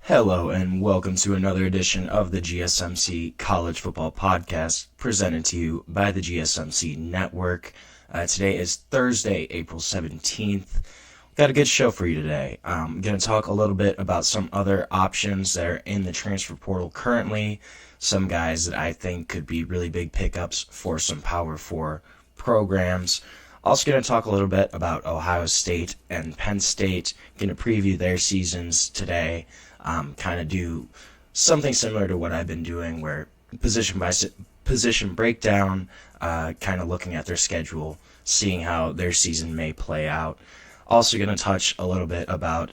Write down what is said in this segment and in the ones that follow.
Hello and welcome to another edition of the GSMC College Football Podcast, presented to you by the GSMC Network. Today is Thursday, April 17th. Got a good show for you today. I'm going to talk a little bit about some other options that are in the transfer portal currently, some guys that I think could be really big pickups for some Power 4 programs. Also going to talk a little bit about Ohio State and Penn State, going to preview their seasons today. Kind of do something similar to what I've been doing, where position by position breakdown, kind of looking at their schedule, seeing how their season may play out. Also going to touch a little bit about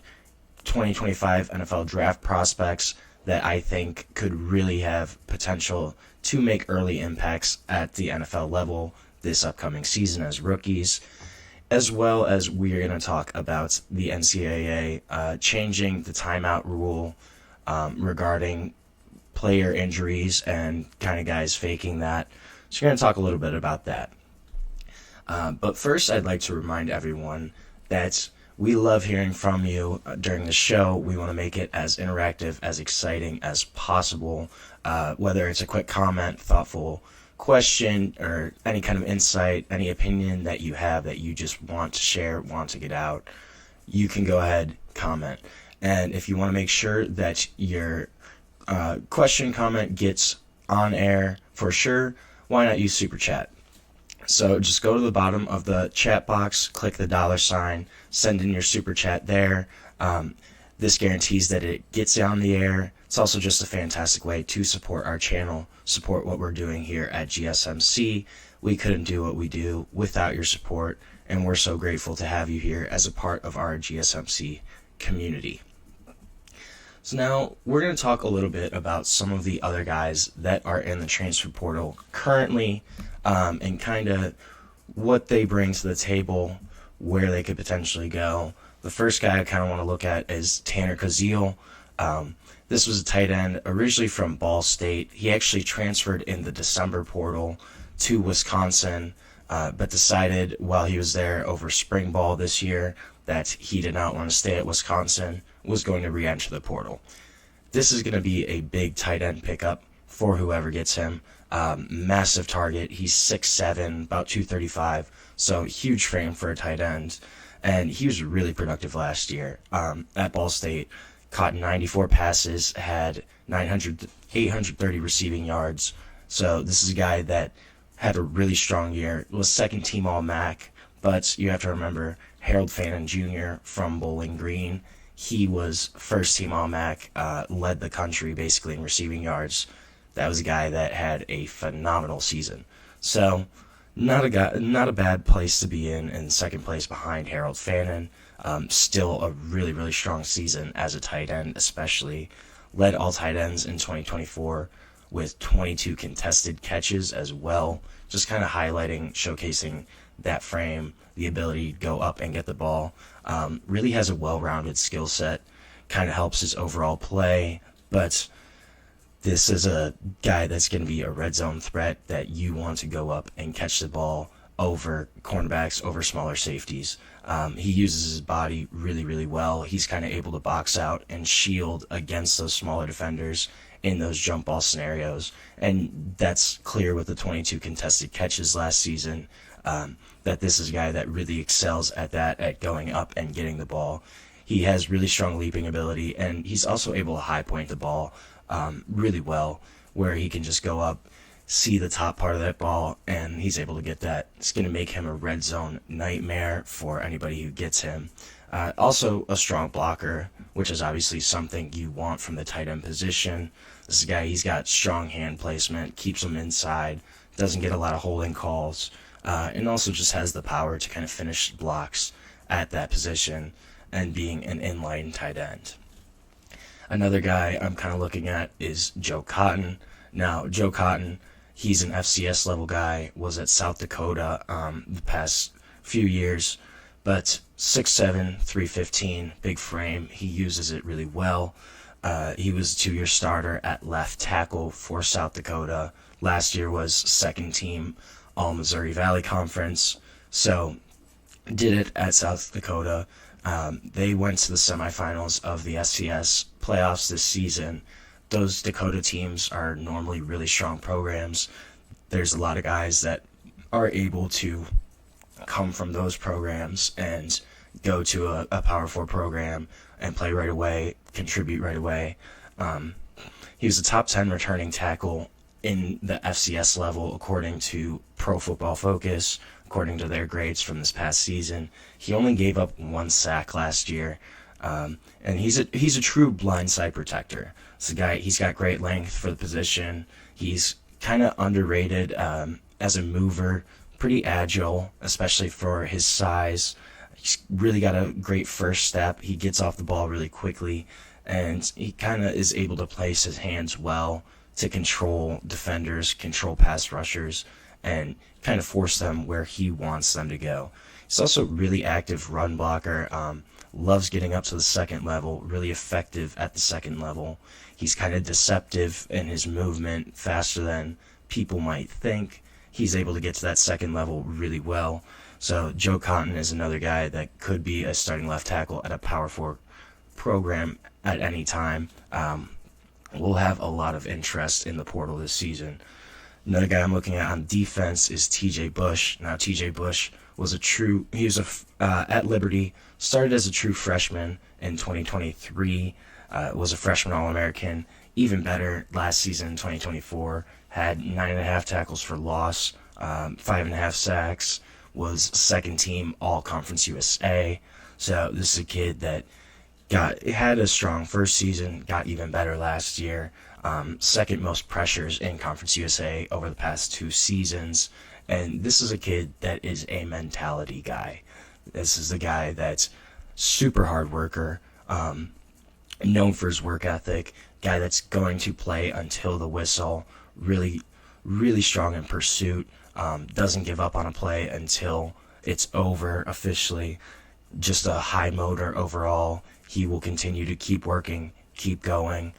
2025 NFL draft prospects that I think could really have potential to make early impacts at the NFL level this upcoming season as rookies. As well as we're going to talk about the NCAA changing the timeout rule regarding player injuries and kind of guys faking that. So we're going to talk a little bit about that. But first, I'd like to remind everyone that we love hearing from you during the show. We want to make it as interactive, as exciting as possible, whether it's a quick comment, thoughtful question, or any kind of insight, any opinion that you have that you just want to share, want to get out, you can go ahead, comment. And if you want to make sure that your question, comment gets on air for sure, why not use Super Chat? So just go to the bottom of the chat box, click the $, send in your Super Chat there. This guarantees that it gets on the air. It's also just a fantastic way to support our channel, support what we're doing here at GSMC. We couldn't do what we do without your support, and we're so grateful to have you here as a part of our GSMC community. So now we're going to talk a little bit about some of the other guys that are in the transfer portal currently, and kind of what they bring to the table, where they could potentially go. The first guy I kind of want to look at is Tanner Koziol. This was a tight end originally from Ball State. He actually transferred in the December portal to Wisconsin, but decided while he was there over spring ball this year that he did not want to stay at Wisconsin, was going to re-enter the portal. This is going to be a big tight end pickup for whoever gets him. Massive target. He's 6'7", about 235, so huge frame for a tight end. And he was really productive last year at Ball State. Caught 94 passes, had 830 receiving yards. So this is a guy that had a really strong year. Was second team All-MAC, but you have to remember Harold Fannin Jr. from Bowling Green. He was first team All-MAC, led the country basically in receiving yards. That was a guy that had a phenomenal season. So not a bad place to be in second place behind Harold Fannin. Still a really, really strong season as a tight end, especially. Led all tight ends in 2024 with 22 contested catches as well. Just kind of highlighting, showcasing that frame, the ability to go up and get the ball. Really has a well-rounded skill set. Kind of helps his overall play, but this is a guy that's going to be a red zone threat that you want to go up and catch the ball over cornerbacks, over smaller safeties. He uses his body really, really well. He's kind of able to box out and shield against those smaller defenders in those jump ball scenarios. And that's clear with the 22 contested catches last season, that this is a guy that really excels at that, at going up and getting the ball. He has really strong leaping ability, and he's also able to high point the ball really well, where he can just go up, see the top part of that ball, and he's able to get that. It's going to make him a red zone nightmare for anybody who gets him. Also a strong blocker, which is obviously something you want from the tight end position. This is a guy, he's got strong hand placement, keeps him inside, doesn't get a lot of holding calls, and also just has the power to kind of finish blocks at that position and being an inline tight end. Another guy I'm kind of looking at is Joe Cotton. Now, Joe Cotton, he's an FCS level guy, was at South Dakota the past few years, but 6'7", 315, big frame. He uses it really well. He was a 2-year starter at left tackle for South Dakota. Last year was second team All Missouri Valley Conference. So did it at South Dakota. They went to the semifinals of the SCS playoffs this season. Those Dakota teams are normally really strong programs. There's a lot of guys that are able to come from those programs and go to a Power 4 program and play right away, contribute right away. He was a top 10 returning tackle in the FCS level according to Pro Football Focus, according to their grades from this past season. He only gave up 1 sack last year, and he's a true blindside protector. It's a guy. He's got great length for the position. He's kind of underrated as a mover, pretty agile, especially for his size. He's really got a great first step. He gets off the ball really quickly, and he kind of is able to place his hands well to control defenders, control pass rushers, and kind of force them where he wants them to go. He's also a really active run blocker, loves getting up to the second level, really effective at the second level. He's kind of deceptive in his movement, faster than people might think. He's able to get to that second level really well. So Joe Cotton is another guy that could be a starting left tackle at a Power 4 program at any time. We'll have a lot of interest in the portal this season. Another guy I'm looking at on defense is TJ Bush. Now, TJ Bush was at Liberty, started as a true freshman in 2023, was a freshman All-American, even better last season in 2024, had 9.5 tackles for loss, 5.5 sacks, was second team All-Conference USA. So this is a kid that had a strong first season, got even better last year. Second most pressures in Conference USA over the past 2 seasons. And this is a kid that is a mentality guy. This is a guy that's super hard worker, known for his work ethic, guy that's going to play until the whistle, really, really strong in pursuit, doesn't give up on a play until it's over officially. Just a high motor overall. He will continue to keep working, keep going.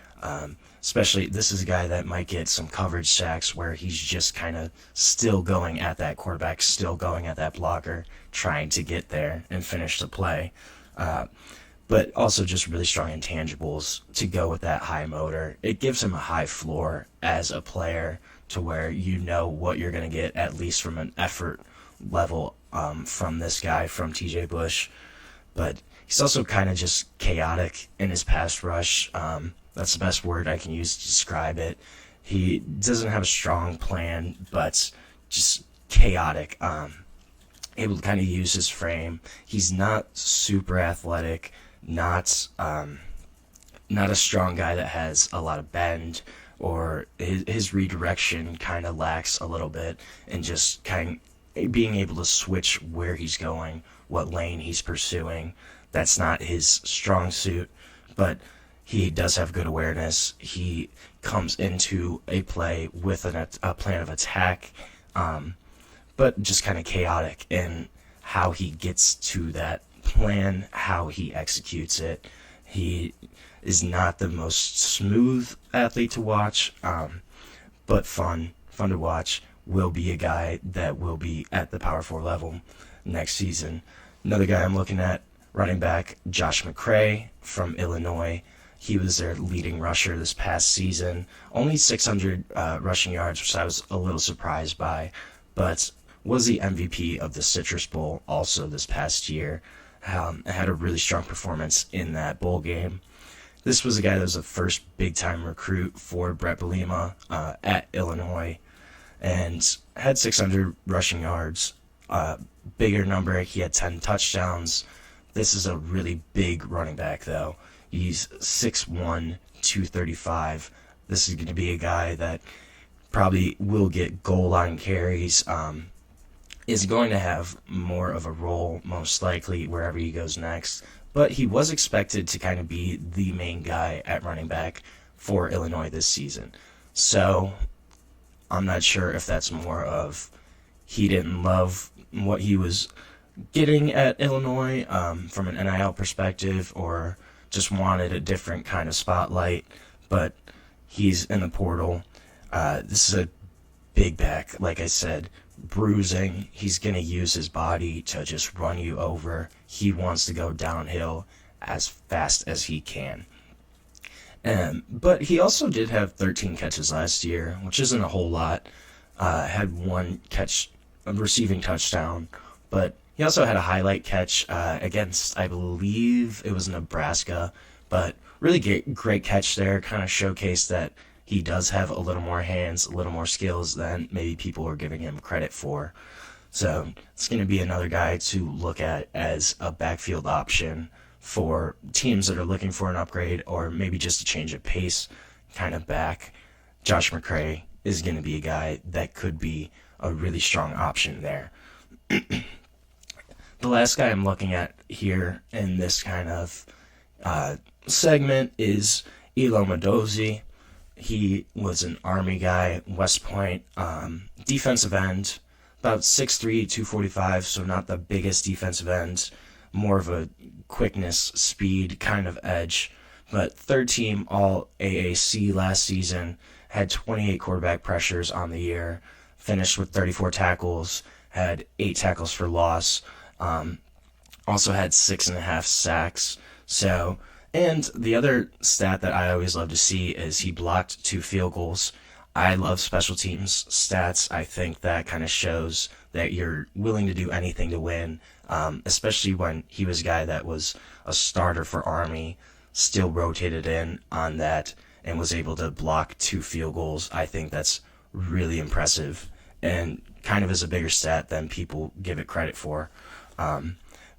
Especially, this is a guy that might get some coverage sacks where he's just kind of still going at that quarterback, still going at that blocker, trying to get there and finish the play. But also just really strong intangibles to go with that high motor. It gives him a high floor as a player to where you know what you're going to get, at least from an effort level from this guy, from TJ Bush. But he's also kind of just chaotic in his pass rush. That's the best word I can use to describe it. He doesn't have a strong plan, but just chaotic. Able to kind of use his frame. He's not super athletic, not a strong guy that has a lot of bend, or his redirection kind of lacks a little bit, and just kind of being able to switch where he's going, what lane he's pursuing. That's not his strong suit, but he does have good awareness. He comes into a play with a plan of attack, but just kind of chaotic in how he gets to that plan, how he executes it. He is not the most smooth athlete to watch, but fun to watch. Will be a guy that will be at the Power 4 level next season. Another guy I'm looking at, running back Josh McCray from Illinois. He was their leading rusher this past season. Only 600 rushing yards, which I was a little surprised by, but was the MVP of the Citrus Bowl also this past year. Had a really strong performance in that bowl game. This was a guy that was the first big-time recruit for Brett Bielema at Illinois, and had 600 rushing yards. Bigger number, he had 10 touchdowns. This is a really big running back, though. He's 6'1", 235. This is going to be a guy that probably will get goal line carries, is going to have more of a role, most likely, wherever he goes next. But he was expected to kind of be the main guy at running back for Illinois this season. So I'm not sure if that's more of he didn't love what he was getting at Illinois from an NIL perspective, or just wanted a different kind of spotlight. But he's in the portal. This is a big back, like I said, bruising. He's going to use his body to just run you over. He wants to go downhill as fast as he can. But he also did have 13 catches last year, which isn't a whole lot. Had one catch, a receiving touchdown, but he also had a highlight catch against, I believe it was Nebraska, but really great catch there. Kind of showcased that he does have a little more hands, a little more skills than maybe people are giving him credit for. So it's going to be another guy to look at as a backfield option for teams that are looking for an upgrade or maybe just a change of pace kind of back. Josh McCray is going to be a guy that could be a really strong option there. The last guy I'm looking at here in this kind of segment is Elo Modozie. He was an Army guy, West Point, defensive end, about 6'3", 245, so not the biggest defensive end, more of a quickness, speed kind of edge, but third team all AAC last season, had 28 quarterback pressures on the year, finished with 34 tackles, had 8 tackles for loss, also had 6.5 sacks. So, and the other stat that I always love to see is he blocked 2 field goals. I love special teams stats. I think that kind of shows that you're willing to do anything to win, especially when he was a guy that was a starter for Army, still rotated in on that, and was able to block 2 field goals. I think that's really impressive and kind of is a bigger stat than people give it credit for.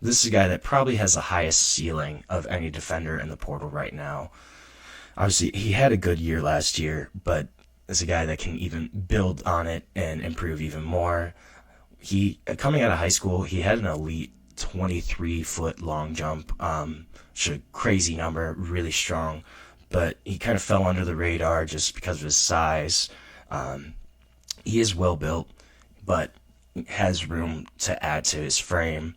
This is a guy that probably has the highest ceiling of any defender in the portal right now. Obviously, he had a good year last year, but is a guy that can even build on it and improve even more. He, coming out of high school, he had an elite 23-foot long jump, which is a crazy number, really strong, but he kind of fell under the radar just because of his size. He is well built, but has room to add to his frame,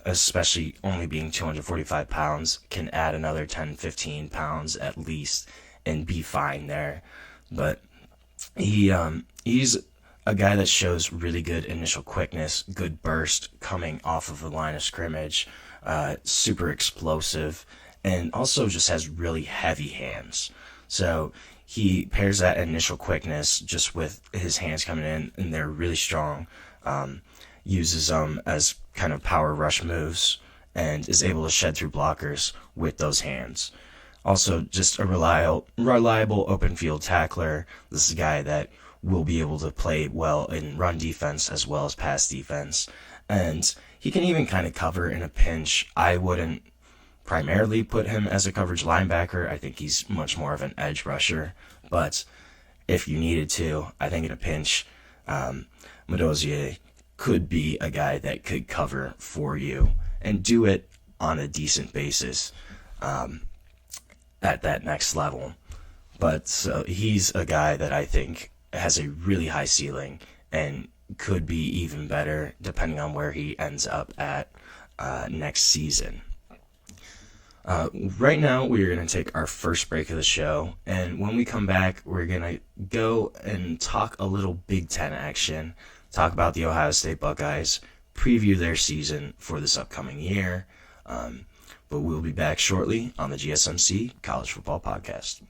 especially only being 245 pounds, can add another 10, 15 pounds at least and be fine there. But he's a guy that shows really good initial quickness, good burst coming off of the line of scrimmage, super explosive, and also just has really heavy hands. So he pairs that initial quickness just with his hands coming in, and they're really strong, uses them as kind of power rush moves, and is able to shed through blockers with those hands. Also, just a reliable open field tackler. This is a guy that will be able to play well in run defense as well as pass defense. And he can even kind of cover in a pinch. I wouldn't primarily put him as a coverage linebacker. I think he's much more of an edge rusher. But if you needed to, I think in a pinch, Modozie could be a guy that could cover for you and do it on a decent basis at that next level. But he's a guy that I think has a really high ceiling and could be even better depending on where he ends up at next season. Right now, we're going to take our first break of the show, and when we come back, we're going to go and talk a little Big Ten action, talk about the Ohio State Buckeyes, preview their season for this upcoming year, but we'll be back shortly on the GSMC College Football Podcast.